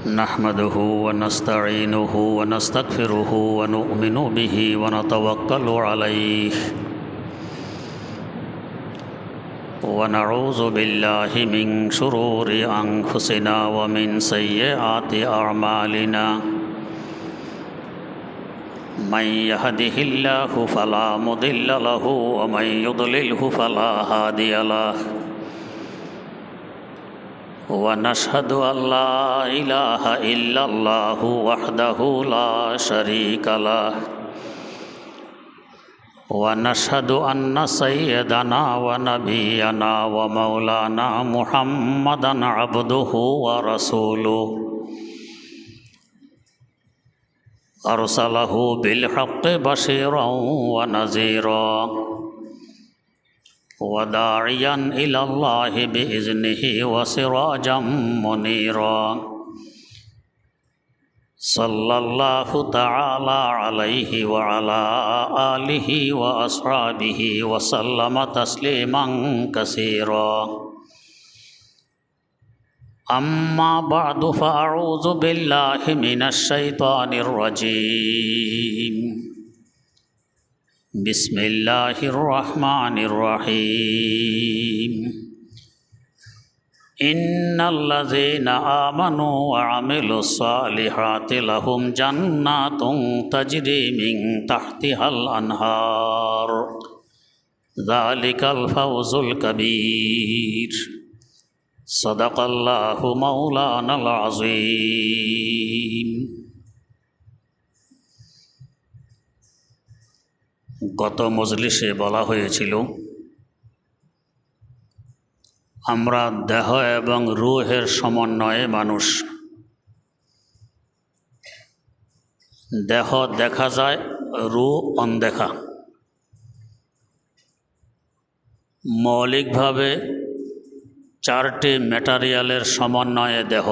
نحمده ونستعينه ونستغفره ونؤمن به ونتوكل عليه ونعوذ بالله من شرور أنفسنا ومن سيئات أعمالنا من يهده الله فلا مضل له ومن يضلله فلا هادي له ونشهد أن لا إله إلا الله وحده لا شريك له ونشهد أن سيدنا ونبينا ومولانا محمدا عبده ورسوله أرسله بالحق بشيرا ونذيرا وداعيا إلى الله بإذنه وسراجا منيرا صلى الله تعالى عليه وعلى آله وأصحابه وسلم تسليما كثيرا أما بعد فأعوذ بالله من الشيطان الرجيم بسم الله الرحمن الرحيم إن الذين آمنوا وعملوا الصالحات لهم جنات تجري من تحتها الأنهار ذلك الفوز الكبير صدق الله مولانا العظيم গত মজলিসে বলা হয়েছিল আমরা দেহ এবং রূহের সমন্বয়ে মানুষ। দেহ দেখা যায়, রূহ অনদেখা। মৌলিকভাবে চারটি ম্যাটেরিয়ালের সমন্বয়ে দেহ।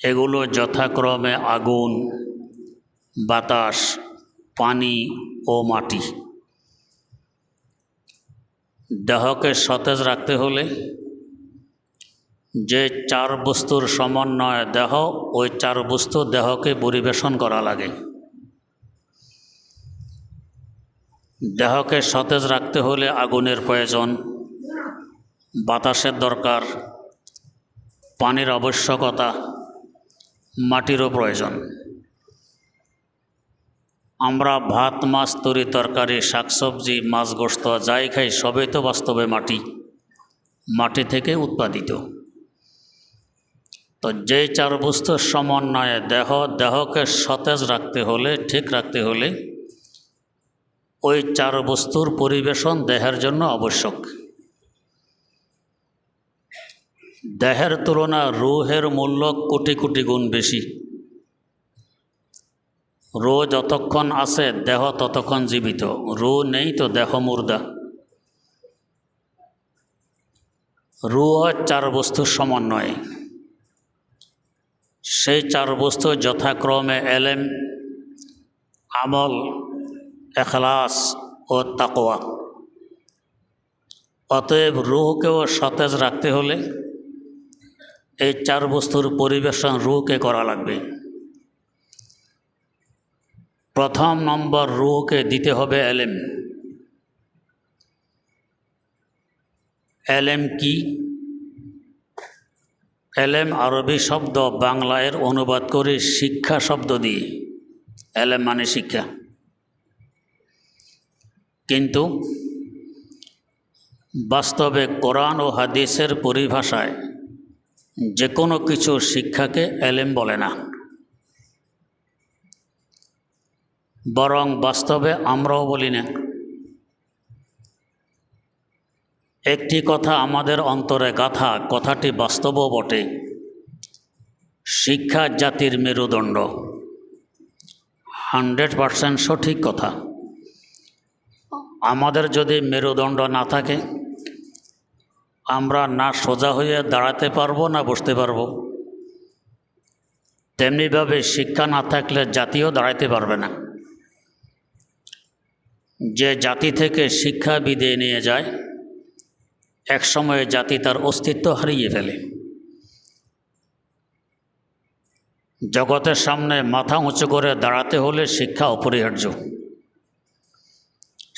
এগুলো যথাক্রমে আগুন, বাতাস, পানি ও মাটি। দেহকে সতেজ রাখতে হলে যে চার বস্তুর সমন্বয়ে দেহ, ওই চার বস্তু দেহকে পরিবেশন করা লাগে। দেহকে সতেজ রাখতে হলে আগুনের প্রয়োজন, বাতাসের দরকার, পানির আবশ্যকতা, মাটিরও প্রয়োজন। আমরা ভাত, মাছ, তরি তরকারি, শাকসবজি, মাছ, গোশত যাই খাই সবই তো বাস্তবে মাটি থেকে উৎপাদিত। তো যেই চার বস্তুর সমন্বয়ে দেহকে সতেজ রাখতে হলে, ঠিক রাখতে হলে ওই চার বস্তুর পরিবেশন দেহের জন্য আবশ্যক। দেহের তুলনায় রূহের মূল্য কোটি কোটি গুণ বেশি। রূহ যতক্ষণ আছে দেহ ততক্ষণ জীবিত, রূহ নেই তো দেহ মুর্দা। রূহ চার বস্তুর সমন্বয়ে। সেই চার বস্তু যথাক্রমে এলেম, আমল, এখলাস ও তাকওয়া। অতএব রূহকেও সতেজ রাখতে হলে এই চার বস্তুর পরিবেশন রূহকে করা লাগবে। প্রথম নম্বর, রূহকে দিতে হবে এলেম। এলেম কি? এলেম আরবি শব্দ, বাংলায় অনুবাদ করে শিক্ষা শব্দ দিয়ে। এলেম মানে শিক্ষা। কিন্তু বাস্তবে কোরআন ও হাদিসের পরিভাষায় যে কোনো কিছু শিক্ষাকে এলেম বলে না। বরং বাস্তবে আমরাও বলি না। একটি কথা আমাদের অন্তরে গাঁথা, কথাটি বাস্তবও বটে। শিক্ষা জাতির মেরুদণ্ড, 100% সঠিক কথা। আমাদের যদি মেরুদণ্ড না থাকে, আমরা না সোজা হয়ে দাঁড়াতে পারবো না বসতে পারবো। তেমনিভাবে শিক্ষা না থাকলে জাতিও দাঁড়াতে পারবে না। যে জাতি থেকে শিক্ষা বিদায় নিয়ে যায়, এক সময়ে জাতি তার অস্তিত্ব হারিয়ে ফেলে। জগতের সামনে মাথা উঁচু করে দাঁড়াতে হলে শিক্ষা অপরিহার্য।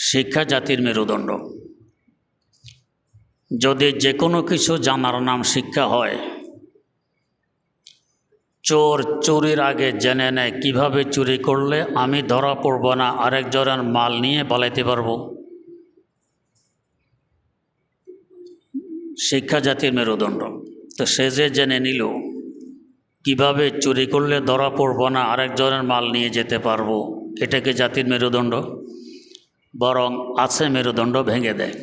শিক্ষা জাতির মেরুদণ্ড। যদি যে কোনো কিছু জানার নাম শিক্ষা হয়, চোর চুরির আগে জেনে নেয় কিভাবে চুরি করলে আমি ধরা পড়ব না, আরেকজনের মাল নিয়ে পালাইতে পারবো। শিক্ষা জাতির মেরুদণ্ড। তো সে যে জেনে নিল কিভাবে চুরি করলে ধরা পড়ব না, আরেকজনের মাল নিয়ে যেতে পারবো, এটাকে জাতির মেরুদণ্ড? বরং আছে মেরুদণ্ড ভেঙে দেয়।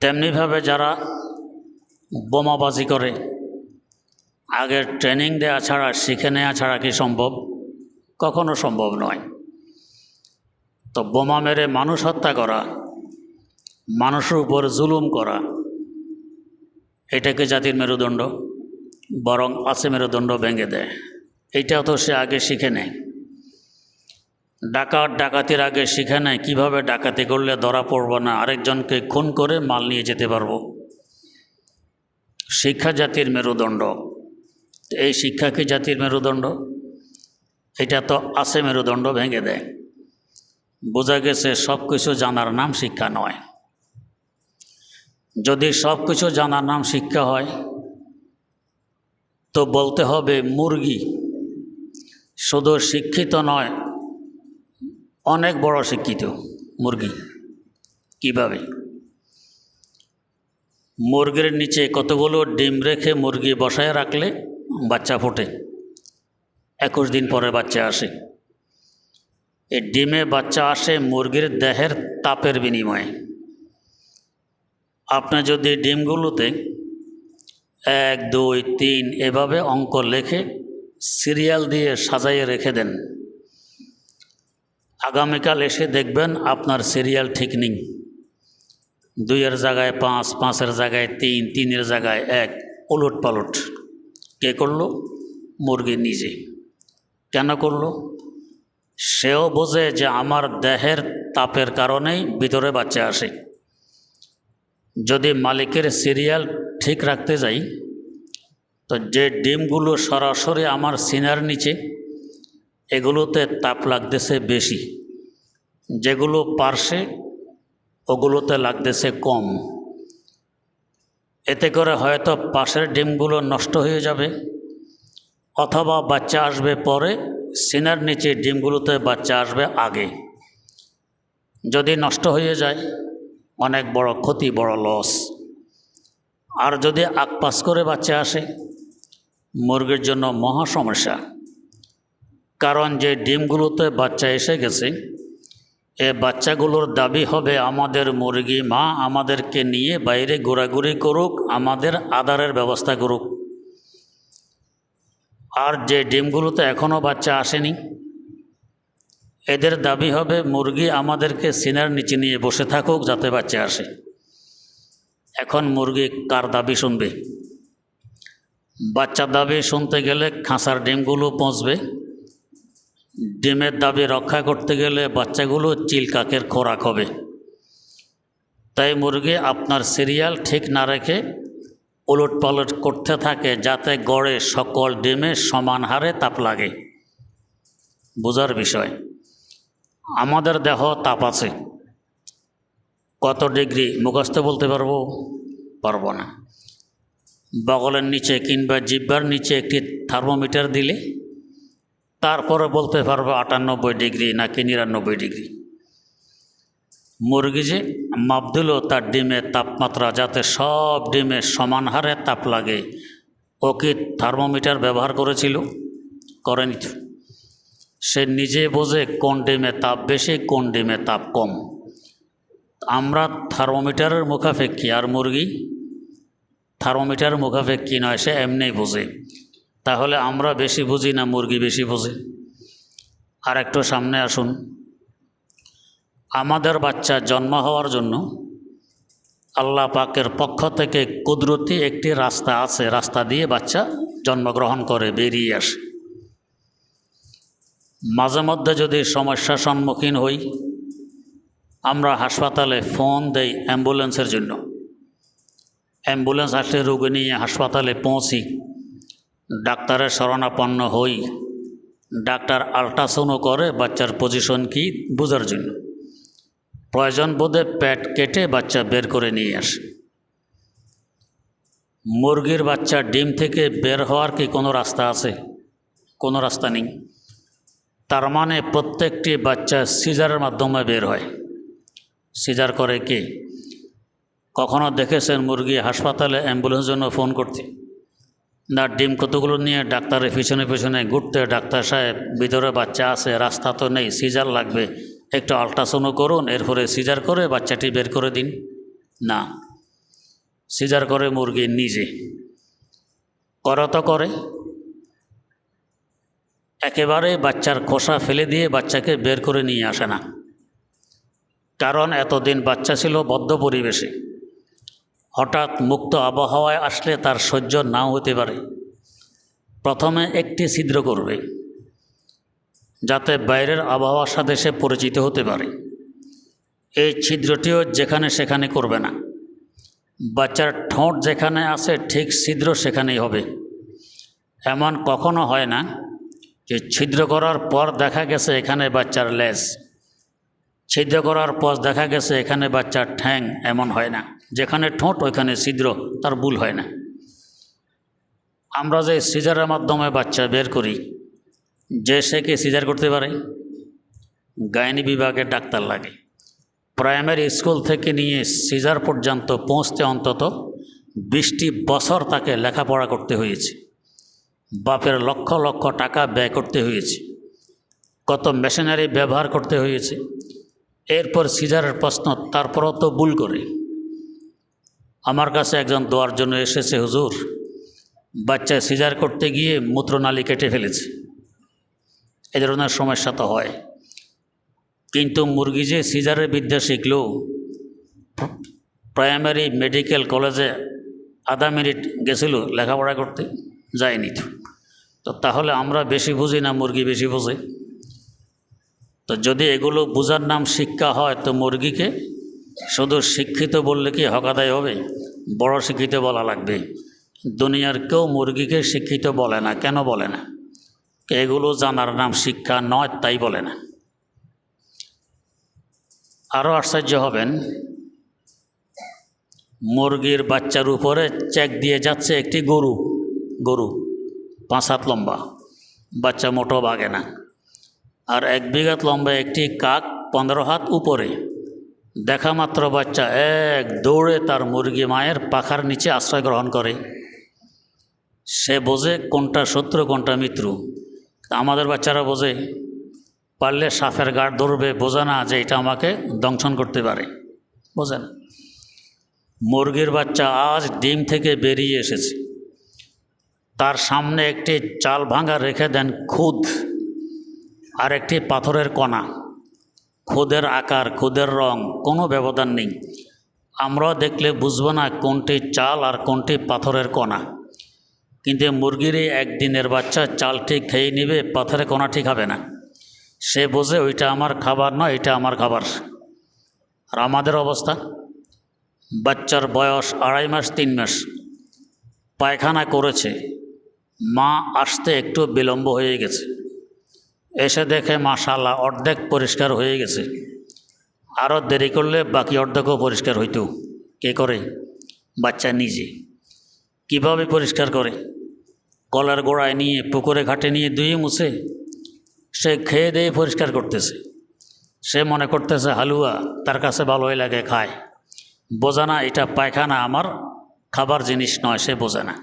তেমনিভাবে যারা বোমাবাজি করে, আগে ট্রেনিং দেওয়া ছাড়া, শিখে নেওয়া ছাড়া কি সম্ভব? কখনো সম্ভব নয়। তো বোমা মেরে মানুষ হত্যা করা, মানুষের উপর জুলুম করা, এটাকে জাতির মেরুদণ্ড? বরং আছে মেরুদণ্ড ভেঙে দেয়। এইটাও তো সে আগে শিখে নেয়। ডাকাতির আগে শিখে নেয় কীভাবে ডাকাতি করলে ধরা পড়ব না, আরেকজনকে খুন করে মাল নিয়ে যেতে পারবো। শিক্ষা জাতির মেরুদণ্ড। এই শিক্ষা কি জাতির মেরুদণ্ড? এটা তো আছে মেরুদণ্ড ভেঙে দেয়। বোঝা গেছে সব কিছু জানার নাম শিক্ষা নয়। যদি সব কিছু জানার নাম শিক্ষা হয় তো বলতে হবে মুরগি শুধু শিক্ষিত নয়, অনেক বড় শিক্ষিত মুরগি। কিভাবে? মুরগির নিচে কতগুলো ডিম রেখে মুরগি বসায় রাখলে বাচ্চা ফোটে, 21 দিন পরে বাচ্চা আসে। এই ডিমে বাচ্চা আসে মুরগির দেহের তাপের বিনিময়ে। আপনি যদি ডিমগুলোতে 1, 2, 3 এভাবে অঙ্ক লেখে সিরিয়াল দিয়ে সাজাইয়ে রেখে দেন, আগামীকাল এসে দেখবেন আপনার সিরিয়াল ঠিক নেই। 2-এর জায়গায় 5, 5-এর জায়গায় 3, 3-এর জায়গায় 1, উলট পালট। কে করলো? মুরগি নিজে। কেন করলো? সেও বোঝে যে আমার দেহের তাপের কারণেই ভিতরে বাচ্চা আসে। যদি মালিকের সিরিয়াল ঠিক রাখতে যাই তো যে ডিমগুলো সরাসরি আমার সিনার নিচে, এগুলোতে তাপ লাগতেছে বেশি, যেগুলো পার্শ্বে ওগুলোতে লাগতেছে কম। এতে করে হয়তো পাশের ডিমগুলো নষ্ট হয়ে যাবে, অথবা বাচ্চা আসবে পরে, সিনার নিচে ডিমগুলোতে বাচ্চা আসবে আগে। যদি নষ্ট হয়ে যায় অনেক বড় ক্ষতি, বড় লস। আর যদি আকপাস করে বাচ্চা আসে মুরগির জন্য মহা সমস্যা। কারণ যে ডিমগুলোতে বাচ্চা এসে গেছে, এ বাচ্চাগুলোর দাবি হবে আমাদের মুরগি মা আমাদেরকে নিয়ে বাইরে ঘোরাঘুরি করুক, আমাদের আদারের ব্যবস্থা করুক। আর যে ডিমগুলোতে এখনও বাচ্চা আসেনি, এদের দাবি হবে মুরগি আমাদেরকে সিনার নিচে নিয়ে বসে থাকুক যাতে বাচ্চা আসে। এখন মুরগি কার দাবি শুনবে? বাচ্চার দাবি শুনতে গেলে খাঁচার ডিমগুলো পচবে, ডিমের দাবি রক্ষা করতে গেলে বাচ্চাগুলো চিলকাকের খোরাক হবে। তাই মুরগি আপনার সিরিয়াল ঠিক না রেখে উলট পালট করতে থাকে যাতে গড়ে সকল ডিমে সমান হারে তাপ লাগে। বোঝার বিষয়। আমাদের দেহ তাপ আছে, কত ডিগ্রি মুখস্থ বলতে পারবো না। বগলের নিচে কিংবা জিহ্বার নিচে একটি থার্মোমিটার দিলে তারপরে বলতে পারবো 98 ডিগ্রি নাকি 99 ডিগ্রি। মুরগি যে মাপ দিল তার ডিমের তাপমাত্রা যাতে সব ডিমে সমান হারে তাপ লাগে, ও কি থার্মোমিটার ব্যবহার করেছিল? করেনি। সে নিজে বোঝে কোন ডিমে তাপ বেশি, কোন ডিমে তাপ কম। আমরা থার্মোমিটারের মুখাপেক্ষী, আর মুরগি থার্মোমিটার মুখাপেক্ষী নয়, সে এমনি বোঝে। তাহলে আমরা বেশি বুঝি না মুরগি বেশি বোঝে? আর একটু সামনে আসুন। আমাদের বাচ্চা জন্ম হওয়ার জন্য আল্লাহ পাকের পক্ষ থেকে কুদরতি একটি রাস্তা আছে, রাস্তা দিয়ে বাচ্চা জন্মগ্রহণ করে বেরিয়ে আসে। মাঝে মধ্যে যদি সমস্যার সম্মুখীন হই, আমরা হাসপাতালে ফোন দেই অ্যাম্বুলেন্সের জন্য। অ্যাম্বুলেন্স আসলে রোগী নিয়ে হাসপাতালে পৌঁছি, ডাক্তারের শরণাপন্ন হই, ডাক্তার আল্ট্রাসাউন্ড করে বাচ্চার পজিশন কি বোঝার জন্য, প্রয়োজন বোধে পেট কেটে বাচ্চা বের করে নিয়ে আসে। মুরগির বাচ্চা ডিম থেকে বের হওয়ার কি কোনো রাস্তা আছে? কোনো রাস্তা নেই। তার মানে প্রত্যেকটি বাচ্চা সিজারের মাধ্যমে বের হয়। সিজার করে কে? কখনো দেখেছেন মুরগি হাসপাতালে অ্যাম্বুলেন্সের জন্য ফোন করতে? না, ডিম কতগুলো নিয়ে ডাক্তারের পিছনে পিছনে ঘুরতে, ডাক্তার সাহেব ভিতরে বাচ্চা আছে, রাস্তা তো নেই, সিজার লাগবে, একটু আল্ট্রাসাউন্ড করুন, এরপরে সিজার করে বাচ্চাটি বের করে দিন। না, সিজার করে মুরগি নিজে। করা তো করে একেবারে বাচ্চার খোসা ফেলে দিয়ে বাচ্চাকে বের করে নিয়ে আসে না। কারণ এতদিন বাচ্চা ছিল বদ্ধ পরিবেশে, হঠাৎ মুক্ত আবহাওয়ায় আসলে তার সহ্য নাও হতে পারে। প্রথমে একটি ছিদ্র করবে যাতে বাইরের আবহাওয়ার সাথে সে পরিচিত হতে পারে। এই ছিদ্রটিও যেখানে সেখানে করবে না। বাচ্চার ঠোঁট যেখানে আছে ঠিক ছিদ্র সেখানেই হবে। এমন কখনো হয় না যে ছিদ্র করার পর দেখা গেছে এখানে বাচ্চার লেজ, ছিদ্র করার পর দেখা গেছে এখানে বাচ্চার ঠ্যাং। এমন হয় না। যেখানে ঠোঁট ওইখানে ছিদ্র, তার ভুল হয় না। আমরা যে সিজারের মাধ্যমে বাচ্চা বের করি, যে সে কি সিজার করতে পারে? গাইনি বিভাগের ডাক্তার লাগে। প্রাইমারি স্কুল থেকে নিয়ে সিজার পর্যন্ত পৌঁছতে অন্তত 20টি বছর তাকে লেখাপড়া করতে হয়েছে। বাপের লক্ষ লক্ষ টাকা ব্যয় করতে হয়েছে, কত মেশিনারি ব্যবহার করতে হয়েছে। এরপর সিজারের প্রশ্ন, তারপরও তো ভুল করে। আমার কাছে একজন দোয়ার জন্য এসেছে, হুজুর বাচ্চা সিজার করতে গিয়ে মূত্রনালী কেটে ফেলেছে। এ ধরনের সমস্যা তো হয়। কিন্তু মুরগি যে সিজারের বিদ্যা শিখল, প্রাইমারি মেডিকেল কলেজে আধা মিনিট গেছিল লেখাপড়া করতে, যায়নি তো। তাহলে আমরা বেশি বুঝি না মুরগি বেশি বোঝে? তো যদি এগুলো বোঝার নাম শিক্ষা হয়, তো মুরগিকে শুধু শিক্ষিত বললে কি হক আদায় হবে? বড় শিক্ষিত বলা লাগবে। দুনিয়ার কেউ মুরগিকে শিক্ষিত বলে না। কেন বলে না? এগুলো জানার নাম শিক্ষা নয়, তাই বলে না। আরও আশ্চর্য হবেন, মুরগির বাচ্চার উপরে চেক দিয়ে যাচ্ছে একটি গরু। 5 হাত লম্বা, বাচ্চা মোটো ভাগে না। আর 1 বিঘা লম্বা একটি কাক 15 হাত উপরে। দেখা মাত্র বাচ্চা এক দৌড়ে তার মুরগি মায়ের পাখার নিচে আশ্রয় গ্রহণ করে। সে বোঝে কোনটা শত্রু কোনটা মিত্র। আমাদের বাচ্চারা বোঝে, পারলে সাপের গাঢ় ধরবে, বোঝে না যে এটা আমাকে দংশন করতে পারে, বোঝে না। মুরগির বাচ্চা আজ ডিম থেকে বেরিয়ে এসেছে, তার সামনে একটি চাল ভাঙা রেখে দেন খুদ আর একটি পাথরের কণা। খুদের আকার, খুদের রং কোনো ব্যবধান নেই। আমরাও দেখলে বুঝবো না কোনটি চাল আর কোনটি পাথরের কণা। কিন্তু মুরগির একদিনের বাচ্চা চালটি খেয়ে নেবে, পাথরের কণাটি খাবে না। সে বোঝে ওইটা আমার খাবার নয়, এটা আমার খাবার। আর আমাদের অবস্থা, বাচ্চার বয়স 2.5 মাস 3 মাস, পায়খানা করেছে, মা আসতে একটু বিলম্ব হয়ে গেছে, এসে দেখে মাশাআল্লাহ অর্ধেক পরিষ্কার হয়ে গেছে। আরও দেরি করলে বাকি অর্ধেকও পরিষ্কার হইতো। কে করে? বাচ্চা নিজে। কিভাবে পরিষ্কার করে? কলার গোড়ায় নিয়ে, পুকুরে ঘাটে নিয়ে ধুয়ে মুছে সে খেয়ে দিয়ে পরিষ্কার করতেছে। সে মনে করতেছে হালুয়া, তার কাছে ভালোই লাগে, খায়। বোঝে না এটা পায়খানা আমার খাবার জিনিস নয়, সে বোঝে না।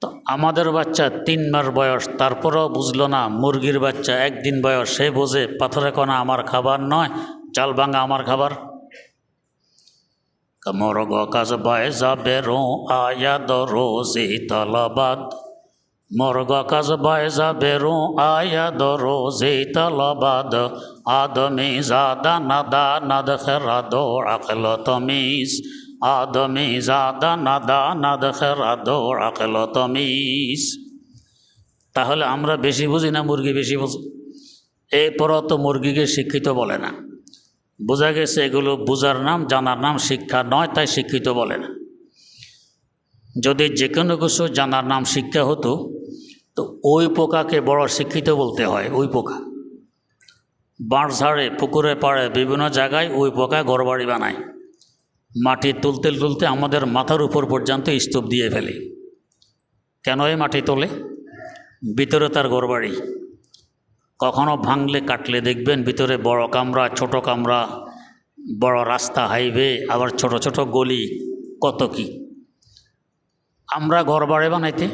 তো আমাদের বাচ্চা 3 মাস বয়স, তারপরেও বুঝলো না। মুরগির বাচ্চা 1 দিন বয়স, সে বোঝে পাথরের কণা আমার খাবার নয়, চাল ভাঙা আমার খাবার। মোরগ কাজ বায় যাবে রো আয়া দরোজি তালাবাদ, মোরগ কাজ বায় যাবে রো আয়া দরোজি তালাবাদ, আদমি জাদা নাদা নাদ খেরা দো আকল তমিস, আদমি জাদা নাদা নাদ খেরা দো আকল তমিস। তাহলে আমরা বেশি বুঝি না মুরগি বেশি বুঝি? এরপরও তো মুরগিকে শিক্ষিত বলে না। বোঝা গেছে এগুলো বোঝার নাম, জানার নাম শিক্ষা নয়, তাই শিক্ষিত বলে না। যদি যে কোনো কিছু জানার নাম শিক্ষা হতো তো ওই পোকাকে বড় শিক্ষিত বলতে হয়। ওই পোকা বাঁশঝাড়ে, পুকুরে পাড়ে, বিভিন্ন জায়গায় ওই পোকা ঘরবাড়ি বানায়। মাটি তুলতে তুলতে আমাদের মাথার উপর পর্যন্ত স্তূপ দিয়ে ফেলে। কেন এই মাটি তোলে? ভিতরে তার ঘরবাড়ি। কখনো ভাঙলে কাটলে দেখবেন ভিতরে বড় কামরা, ছোট কামরা, বড় রাস্তা, হাইওয়ে, আবার ছোট ছোট গলি, কত কি। আমরা ঘরবাড়ি বানাইতে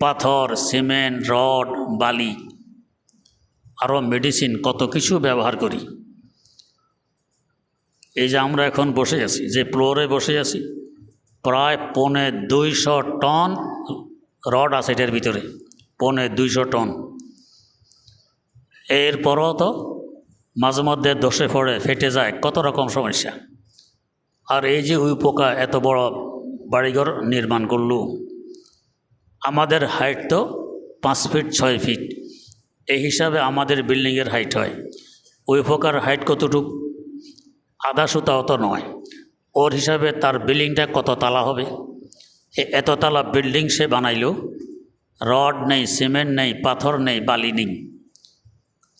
পাথর, সিমেন্ট, রড, বালি, আরও মেডিসিন, কত কিছু ব্যবহার করি। এই যে আমরা এখন বসে আছি, যে ফ্লোরে বসে আছি, প্রায় 250 টন রড আছে এটার ভিতরে, 250 টন। এরপরও তো মাঝে মধ্যে ধসে পড়ে, ফেটে যায়, কত রকম সমস্যা। আর এই যে উই পোকা এত বড় বাড়িঘর নির্মাণ করলো। আমাদের হাইট তো 5 ফিট 6 ফিট, এই হিসাবে আমাদের বিল্ডিংয়ের হাইট হয়। উই পোকার হাইট কতটুকু? আধা সুতাও তো নয়। ওর হিসাবে তার বিল্ডিংটা কত তালা হবে? এত তালা বিল্ডিং সে বানাইল, রড নেই, সিমেন্ট নেই, পাথর নেই, বালি নেই।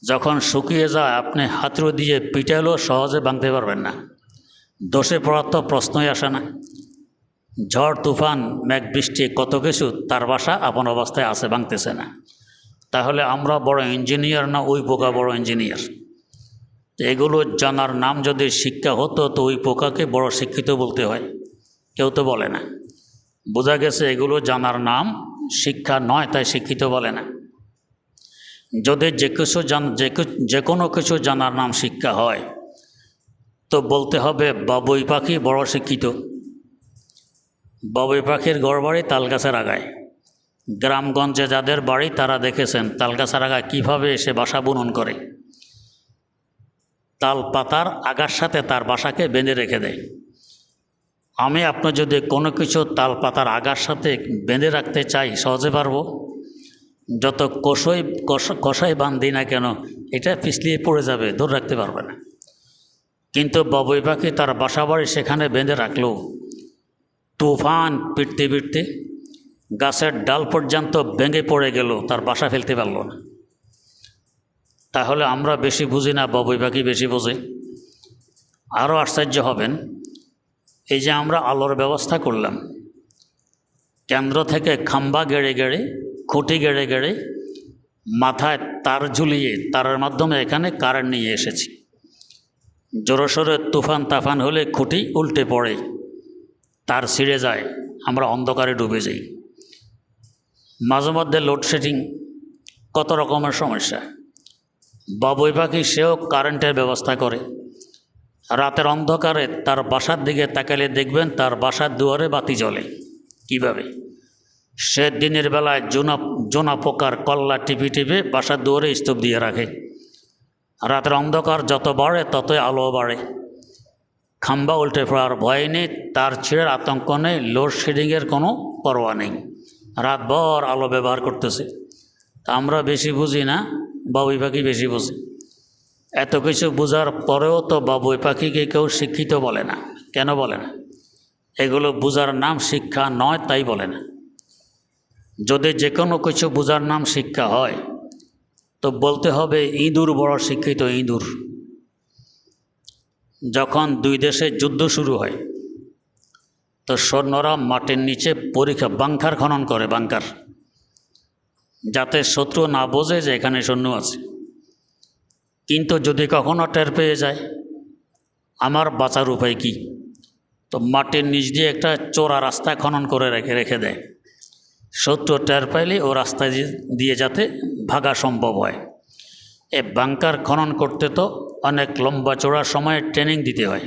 যখন শুকিয়ে যায় আপনি হাতুড়ি দিয়ে পিটালেও সহজে ভাঙতে পারবেন না। ধসে পড়ার তো প্রশ্নই আসে না। ঝড় তুফান, মেঘ বৃষ্টি, কত কিছু, তার বাসা আপন অবস্থায় আছে, ভাঙতেছে না। তাহলে আমরা বড় ইঞ্জিনিয়ার না ওই পোকা বড় ইঞ্জিনিয়ার? এগুলো জানার নাম যদি শিক্ষা হতো তো ওই পোকাকে বড় শিক্ষিত বলতে হয়। কেউ তো বলে না। বোঝা গেছে এগুলো জানার নাম শিক্ষা নয়, তাই শিক্ষিত বলে না। যদি যে কোনো কিছু জানার নাম শিক্ষা হয় তো বলতে হবে বাবুই পাখি বড় শিক্ষিত। বাবুই পাখির ঘরবাড়ি তালগাছের আগায়। গ্রামগঞ্জে যাদের বাড়ি তারা দেখেছেন তালগাছের আগায় কীভাবে এসে বাসা বুনন করে। তাল পাতার আগার সাথে তার বাসাকে বেঁধে রেখে দেয়। আমি আপনি যদি কোনো কিছু তাল পাতার আগার সাথে বেঁধে রাখতে চাই, সহজে পারবো? যত কষাই বান্ধি না কেন, এটা পিছলিয়ে পড়ে যাবে, ধরে রাখতে পারবে না। কিন্তু বাবুই পাখি তার বাসা বাড়ি সেখানে বেঁধে রাখলো। তুফান পিটতে পিটতে গাছের ডাল পর্যন্ত ভেঙে পড়ে গেল, তার বাসা ফেলতে পারল না। তাহলে আমরা বেশি বুঝি না, বাবুই পাখি বেশি বোঝে? আরও আশ্চর্য হবেন, এই যে আমরা আলোর ব্যবস্থা করলাম, কেন্দ্র থেকে খাম্বা গেড়ে গেড়ে, খুঁটি গেড়ে গেড়ে, মাথায় তার ঝুলিয়ে তারের মাধ্যমে এখানে কারেন্ট নিয়ে এসেছি। জোরসোরে তুফান তাফান হলে খুঁটি উল্টে পড়ে, তার ছিঁড়ে যায়, আমরা অন্ধকারে ডুবে যাই। মাঝে মধ্যে লোডশেডিং, কত রকমের সমস্যা। বাবুই পাখি সেও কারেন্টের ব্যবস্থা করে। রাতের অন্ধকারে তার বাসার দিকে তাকালে দেখবেন তার বাসার দুয়ারে বাতি জ্বলে। কিভাবে? সে দিনের বেলায় জোনা পোকার কল্লা টিপে টিপে বাসার দুয়ারে স্তূপ দিয়ে রাখে। রাতের অন্ধকার যত বাড়ে ততই আলো বাড়ে। খাম্বা উল্টে পড়ার ভয় নেই, তার ছিঁড়ার আতঙ্ক নেই, লোডশেডিংয়ের কোনো পরোয়া নেই। রাতভর আলো ব্যবহার করতেছে। তা আমরা বেশি বুঝি না, বাবুই পাখি বেশি বুঝি। এত কিছু বোঝার পরেও তো বাবুই পাখিকে কেউ শিক্ষিত বলে না। কেন বলে না? এগুলো বোঝার নাম শিক্ষা নয়, তাই বলে না। যদি যে কোনো কিছু বোঝার নাম শিক্ষা হয় তো বলতে হবে ইঁদুর বড় শিক্ষিত। ইঁদুর, যখন দুই দেশে যুদ্ধ শুরু হয় তো সৈন্যরা মাটির নিচে বাংকার খনন করে, বাংকার, যাতে শত্রু না বোঝে যে এখানে সৈন্য আছে। কিন্তু যদি কখনো টের পেয়ে যায়, আমার বাঁচার উপায় কি? তো মাটির নিচ দিয়ে একটা চোরা রাস্তা খনন করে রেখে দেয়। শত্রু টের পাইলে ও রাস্তা দিয়ে যাতে ভাগা সম্ভব হয়। এ বাংকার খনন করতে তো অনেক লম্বা চড়া সময় ট্রেনিং দিতে হয়।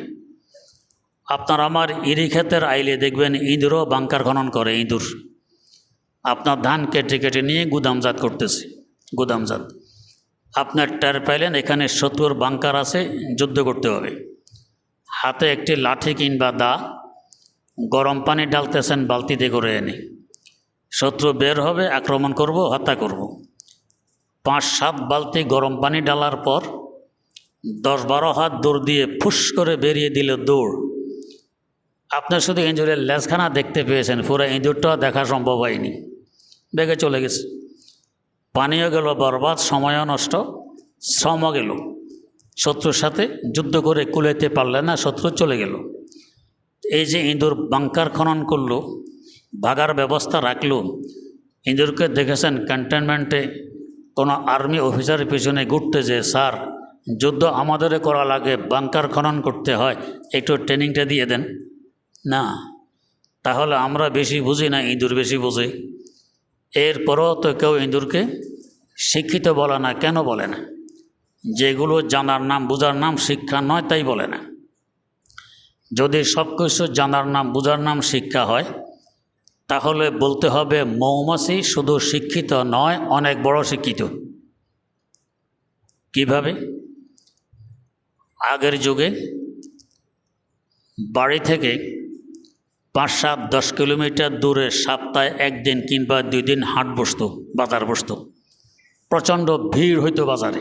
আপনার আমার ইরি ক্ষেতের আইলে দেখবেন ইঁদুরও বাংকার খনন করে। ইঁদুর আপনার ধান কেটে কেটে নিয়ে গুদামজাত করতেছে। গুদামজাত আপনার টের পাইলেন এখানে শত্রুর বাংকার আছে, যুদ্ধ করতে হবে। হাতে একটি লাঠি কিংবা দা, গরম পানি ঢালতেছেন বালতিতে করে এনে। শত্রু বের হবে, আক্রমণ করব, হত্যা করব। 5-7 বালতি গরম পানি ঢালার পর 10-12 হাত দৌড় দিয়ে ফুস করে বেরিয়ে দিল দৌড়। আপনি শুধু ইঁদুরের লেজখানা দেখতে পেয়েছেন, পুরো ইঁদুরটাও দেখা সম্ভব হয়নি, বেগে চলে গেছে। পানিও গেল বরবাদ, সময়ও নষ্ট, শ্রমও গেল। শত্রুর সাথে যুদ্ধ করে কুলাইতে পারলেন না, শত্রু চলে গেল। এই যে ইঁদুর বাংকার খনন করলো, ভাগার ব্যবস্থা রাখলো, ইঁদুরকে দেখেছেন ক্যান্টনমেন্টে কোনো আর্মি অফিসারের পিছনে ঘুরতে যে, স্যার যুদ্ধ আমাদের করা লাগে, বাংকার খনন করতে হয়, একটু ট্রেনিংটা দিয়ে দেন না। তাহলে আমরা বেশি বুঝি না, ইঁদুর বেশি বোঝে। এরপরও তো কেউ ইঁদুরকে শিক্ষিত বলে না। কেন বলে না? যেগুলো জানার নাম বুঝার নাম শিক্ষা নয়, তাই বলে না। যদি সব কিছু জানার নাম বুঝার নাম শিক্ষা হয়, তাহলে বলতে হবে মৌমাছি শুধু শিক্ষিত নয়, অনেক বড় শিক্ষিত। কিভাবে? আগের যুগে বাড়ি থেকে 5-7-10 কিলোমিটার দূরে সপ্তাহে একদিন কিংবা 2 দিন হাট বসতো, বাজার বসতো, প্রচণ্ড ভিড় হইতো বাজারে।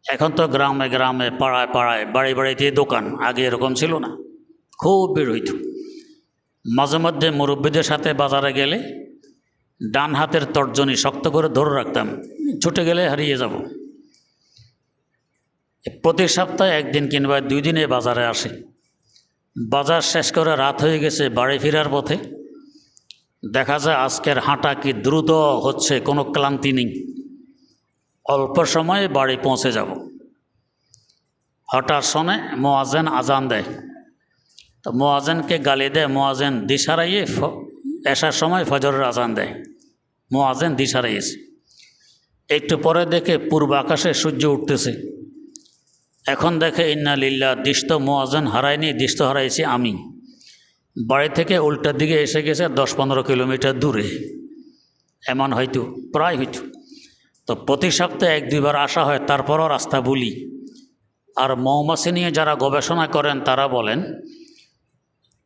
এখন তো গ্রামে গ্রামে, পাড়ায় পাড়ায়, বাড়ি বাড়িতে দোকান, আগে এরকম ছিল না, খুব ভিড় হইত। মাঝে মধ্যে মুরব্বীদের সাথে বাজারে গেলে ডান হাতের তর্জনী শক্ত করে ধরে রাখতাম, ছুটে গেলে হারিয়ে যাব। প্রতি সপ্তাহে 1 দিন কিংবা 2 দিনে বাজারে আসে। বাজার শেষ করে রাত হয়ে গেছে, বাড়ি ফেরার পথে দেখা যায় আজকের হাঁটা কি দ্রুত হচ্ছে, কোনো ক্লান্তি নেই, অল্প সময়ে বাড়ি পৌঁছে যাব। হঠাৎ শোনে মুয়াজ্জিন আজান দেয়, তো মুয়াজ্জিনকে গালি দেয়, মুয়াজ্জিন দিশারাইয়ে এসার সময় ফজরের আজান দেয়, মুয়াজ্জিন দিশারাইয়েছে। একটু পরে দেখে পূর্ব আকাশে সূর্য উঠতেছে। এখন দেখে ইন্না লিল্লাহ, দিশ তো মুয়াজ্জিন হারায়নি, দিশ তো হারাইছি আমি। বাড়ি থেকে উল্টার দিকে এসে গেছে 10-15 কিলোমিটার দূরে, এমন হয়তো, প্রায় হইতো। তো প্রতি সপ্তাহে 1-2 বার আসা হয়, তারপরও রাস্তা ভুলি। আর মৌমাছি নিয়ে যারা গবেষণা করেন তারা বলেন,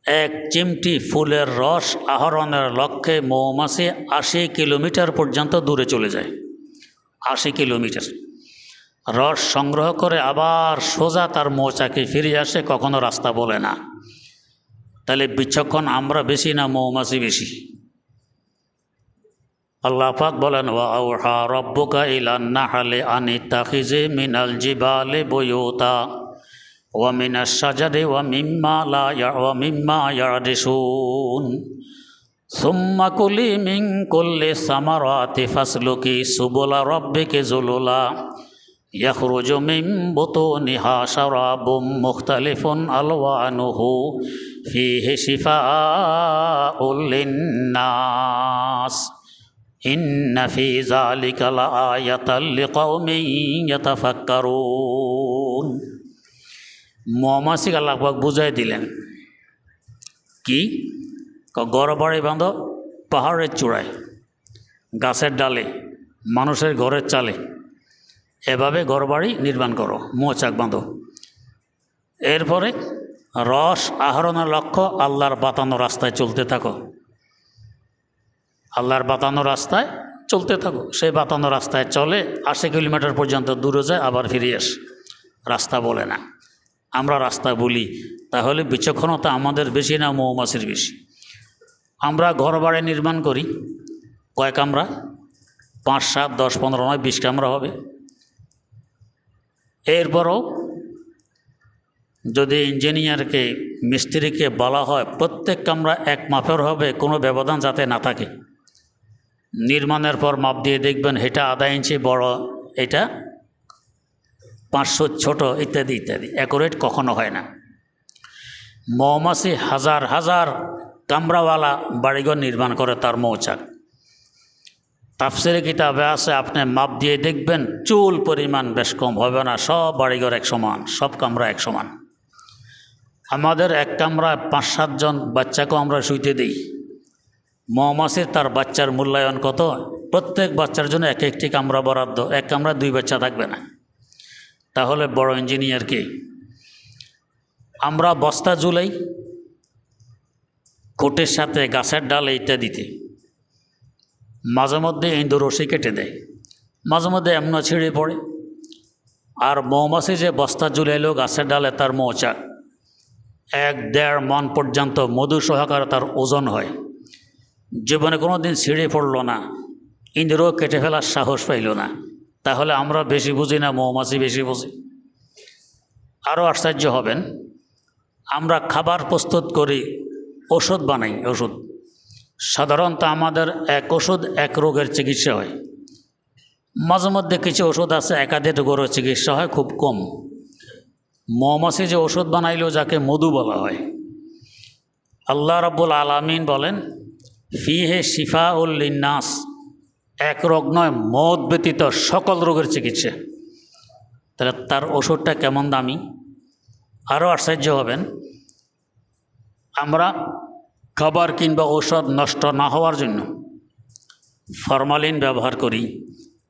1 চিমটি ফুলের রস আহরণের লক্ষ্যে মৌমাছি 80 কিলোমিটার পর্যন্ত দূরে চলে যায়। 80 কিলোমিটার রস সংগ্রহ করে আবার সোজা তার মৌচাকে ফিরে আসে, কখনো রাস্তা বলে না। তাহলে বিচক্ষণ আমরা বেশি না মৌমাছি বেশি? আল্লাহ পাক বলেন, ওয়া আওহা রাব্বুকা ইলান নাহলি আন ইত্তাখিযি মিনাল জিবালি বুয়ুতা ওয়া মিনাশ শাজারি ওয়া মিম্মা ইয়ারদিসুন সুম্মা কুলি মিন কুল্লি সামারাতি ফাসলুকি সুবুলা রাব্বিকি যুলুলা ইয়াখরুজু মিন বুতুনিহা শারাবুম মুখতালিফুন আলওয়ানুহু ফীহি শিফাউল লিন্নাস ইন্না ফী যালিকা লাআয়াতাল লিকাওমিন ইয়াতাফাক্কারুন। মৌমাছিকে আল্লাহ পাক বুঝাই দিলেন কি? ঘর বাড়ি বাঁধো পাহাড়ের চূড়ায়, গাছের ডালে, মানুষের ঘরের চালে, এভাবে ঘরবাড়ি নির্মাণ করো, মৌচাক বাঁধো। এরপরে রস আহরণের লক্ষ্য আল্লাহর বাতানো রাস্তায় চলতে থাকো, আল্লাহর বাতানো রাস্তায় চলতে থাকো। সেই বাতানো রাস্তায় চলে 80 কিলোমিটার পর্যন্ত দূরে যায়, আবার ফিরে আসে, রাস্তা বলে না। আমরা রাস্তা বলি। তাহলে বিচক্ষণতা আমাদের বেশি না মৌমাছির বেশি? আমরা ঘর বাড়ি নির্মাণ করি কয় কামরা? 5, 7, 10, 15 নয় 20 কামরা হবে। এরপরও যদি ইঞ্জিনিয়ারকে, মিস্ত্রিকে বলা হয় প্রত্যেক কামরা এক মাপের হবে, কোনো ব্যবধান যাতে না থাকে। নির্মাণের পর মাপ দিয়ে দেখবেন এটা 1/2 ইঞ্চি বড়, এটা 500 ছোট, ইত্যাদি ইত্যাদি, অ্যাকুরেট কখনো হয় না। মৌমাছি হাজার হাজার কামরাওয়ালা বাড়িঘর নির্মাণ করে তার মৌচাক। তাফসিরে কিতাবে আছে, আপনি মাপ দিয়ে দেখবেন চুল পরিমাণ বেশ কম হবে না, সব বাড়িঘর এক সমান, সব কামরা এক সমান। আমাদের এক কামরায় 5-7 জন বাচ্চাকেও আমরা শুইতে দিই। মৌমাছির তার বাচ্চার মূল্যায়ন কত? প্রত্যেক বাচ্চার জন্য এক একটি কামরা বরাদ্দ, এক কামরা 2 বাচ্চা থাকবে না। তাহলে বড় ইঞ্জিনিয়ার কে? আমরা বস্তা ঝুলাই কোটের সাথে, গাছের ডালে ইত্যাদিতে। মাঝে মধ্যে ইঁদুর রশি কেটে দেয়, মাঝে মধ্যে এমন ছিঁড়ে পড়ে। আর মৌমাছি যে বস্তা ঝুলাইলো গাছের ডালে, তার মৌচাক, 1-1.5 মণ পর্যন্ত মধু সহকারে তার ওজন হয়। জীবনে কোনো দিন ছিঁড়ে পড়ল না, ইন্দ্র কেটে ফেলার সাহস পাইল না। তাহলে আমরা বেশি বুঝি না মৌমাছি বেশি বুঝি? আরও আশ্চর্য হবেন, আমরা খাবার প্রস্তুত করি, ওষুধ বানাই, ওষুধ। সাধারণত আমাদের এক ওষুধ এক রোগের চিকিৎসা হয়। মাঝে মধ্যে কিছু ওষুধ আছে একাধিক রোগের চিকিৎসা হয়, খুব কম। মৌমাছি যে ওষুধ বানাইল যাকে মধু বলা হয়, আল্লাহ রাব্বুল আলামিন বলেন ফিহে শিফাউল লিন্নাস, এক রোগ নয়, মদ ব্যতীত সকল রোগের চিকিৎসা। তাহলে তার ওষুধটা কেমন দামি! আরও আশ্চর্য হবেন, আমরা খাবার কিংবা ঔষধ নষ্ট না হওয়ার জন্য ফরমালিন ব্যবহার করি,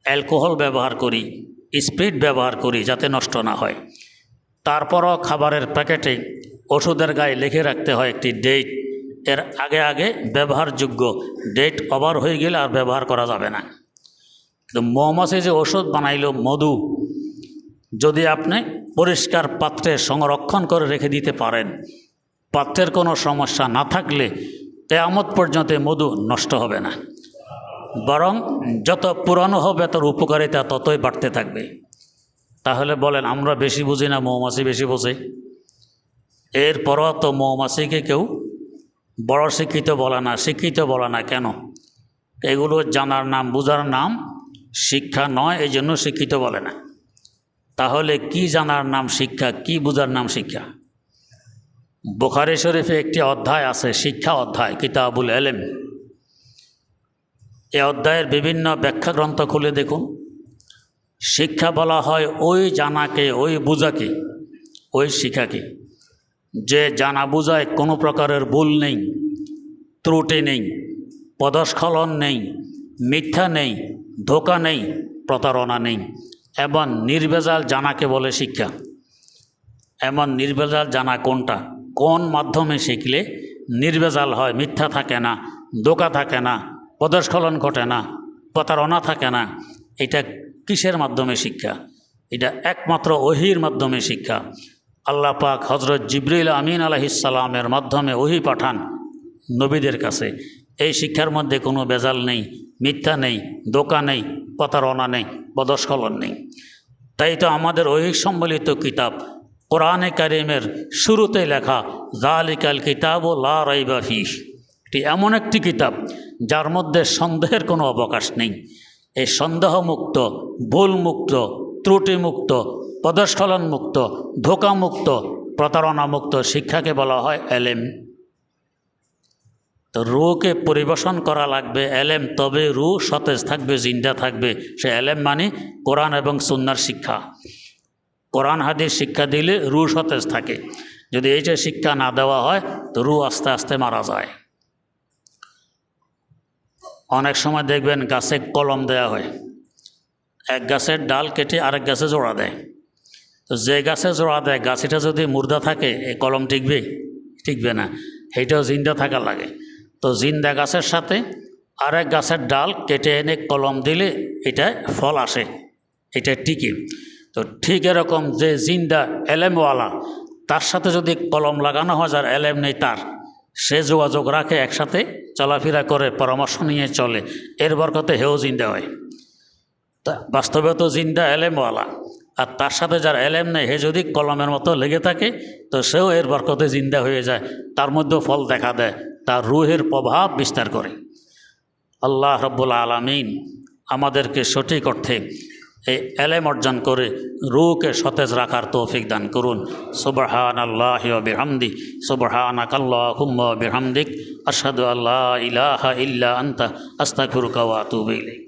অ্যালকোহল ব্যবহার করি, স্পিরিট ব্যবহার করি যাতে নষ্ট না হয়। তারপরও খাবারের প্যাকেটে ওষুধের গায়ে লিখে রাখতে হয় একটি ডেট, এর আগে আগে ব্যবহারযোগ্য, ডেট ওভার হয়ে গেলে আর ব্যবহার করা যাবে না। তো মৌমাছি যে ওষুধ বানাইল মধু, যদি আপনি পরিষ্কার পাত্রে সংরক্ষণ করে রেখে দিতে পারেন, পাত্রের কোনো সমস্যা না থাকলে কিয়ামত পর্যন্ত মধু নষ্ট হবে না, বরং যত পুরানো হবে তার উপকারিতা ততই বাড়তে থাকবে। তাহলে বলেন আমরা বেশি বুঝি না মৌমাছি বেশি বোঝে? এরপরও তো মৌমাছিকে কেউ বড় শিক্ষিত বলে না, শিক্ষিত বলে না। কেন? এগুলো জানার নাম, বুঝার নাম শিক্ষা নয়, এই জন্য শিক্ষিত বলে না। তাহলে কি জানার নাম শিক্ষা, কি বুঝার নাম শিক্ষা? বুখারী শরীফে একটি অধ্যায় আছে, শিক্ষা অধ্যায়, কিতাবুল এলেম। এই অধ্যায়ের বিভিন্ন ব্যাখ্যা গ্রন্থ খুলে দেখুন। শিক্ষা বলা হয় ওই জানাকে, ওই বুঝাকে, ওই শিক্ষাকে যে জানা বুঝায় কোনো প্রকারের ভুল নেই, ত্রুটি নেই, পদস্খলন নেই, মিথ্যা নেই, ধোঁকা নেই, প্রতারণা নেই, এবং নির্ভেজাল জানাকে বলে শিক্ষা। এমন নির্ভেজাল জানা কোনটা, কোন মাধ্যমে শিখলে নির্ভেজাল হয়, মিথ্যা থাকে না, ধোঁকা থাকে না, পদস্খলন ঘটে না, প্রতারণা থাকে না, এটা কিসের মাধ্যমে শিক্ষা? এটা একমাত্র ওহির মাধ্যমে শিক্ষা। আল্লাহ পাক হজরত জিবরিল আমিন আলাইহিস সালামের মাধ্যমে ওহি পাঠান নবীদের কাছে। এই শিক্ষার মধ্যে কোনো ভেজাল নেই, মিথ্যা নেই, ধোঁকা নেই, প্রতারণা নেই, পদস্খলন নেই। তাই তো আমাদের ওহি সম্বলিত কিতাব কোরআনে কারিমের শুরুতে লেখা যালিকাল কিতাবু লা রাইবা ফীহ, এটি এমন একটি কিতাব যার মধ্যে সন্দেহের কোনো অবকাশ নেই। এই সন্দেহমুক্ত, ভুলমুক্ত, ত্রুটিমুক্ত, পদস্খলনমুক্ত, ধোঁকামুক্ত, প্রতারণামুক্ত শিক্ষাকে বলা হয় এলেম। তো রুকে পরিবেশন করা লাগবে এলেম, তবে রু সতেজ থাকবে, জিন্দা থাকবে। সে এলেম মানে কোরআন এবং সুন্নাহর শিক্ষা। কোরআন হাদিস শিক্ষা দিলে রু সতেজ থাকে। যদি এই যে শিক্ষা না দেওয়া হয় তো রু আস্তে আস্তে মারা যায়। অনেক সময় দেখবেন গাছে কলম দেয়া হয়, এক গাছের ডাল কেটে আরেক গাছে জোড়া দেয়। তো যে গাছে জোড়া দেয় গাছটা যদি মুর্দা থাকে এই কলম টিকবে? টিকবে না, সেইটাও জিন্দা থাকা লাগে। তো জিন্দা গাছের সাথে আরেক গাছের ডাল কেটে এনে কলম দিলে এটা ফল আসে, এটা টিকে। তো ঠিক এরকম যে জিন্দা এলেমওয়ালা, তার সাথে যদি কলম লাগানো হয় যার এলেম নেই তার, সে যোগাযোগ রাখে, একসাথে চলাফেরা করে, পরামর্শ নিয়ে চলে, এর বরকতে হেও জিন্দা হয়। তা বাস্তবে তো জিন্দা এলেমওয়ালা, আর তার সাথে যার এলেম নেই হে যদি কলমের মতো লেগে থাকে তো সেও এর বরকতে জিন্দা হয়ে যায়, তার মধ্যেও ফল দেখা দেয়, তার রুহের প্রভাব বিস্তার করে। আল্লাহ রাব্বুল আলামিন আমাদেরকে সঠিক অর্থে এই এলেম অর্জন করে রুহকে সতেজ রাখার তৌফিক দান করুন। সুবহানাল্লাহি ওয়া বিহামদি, সুবহানাকাল্লাহুম্মা ওয়া বিহামদিক, আশহাদু আল্লা ইলাহা ইল্লা আনতা, আস্তাগফিরুকা ওয়া আতুবু ইলাইক।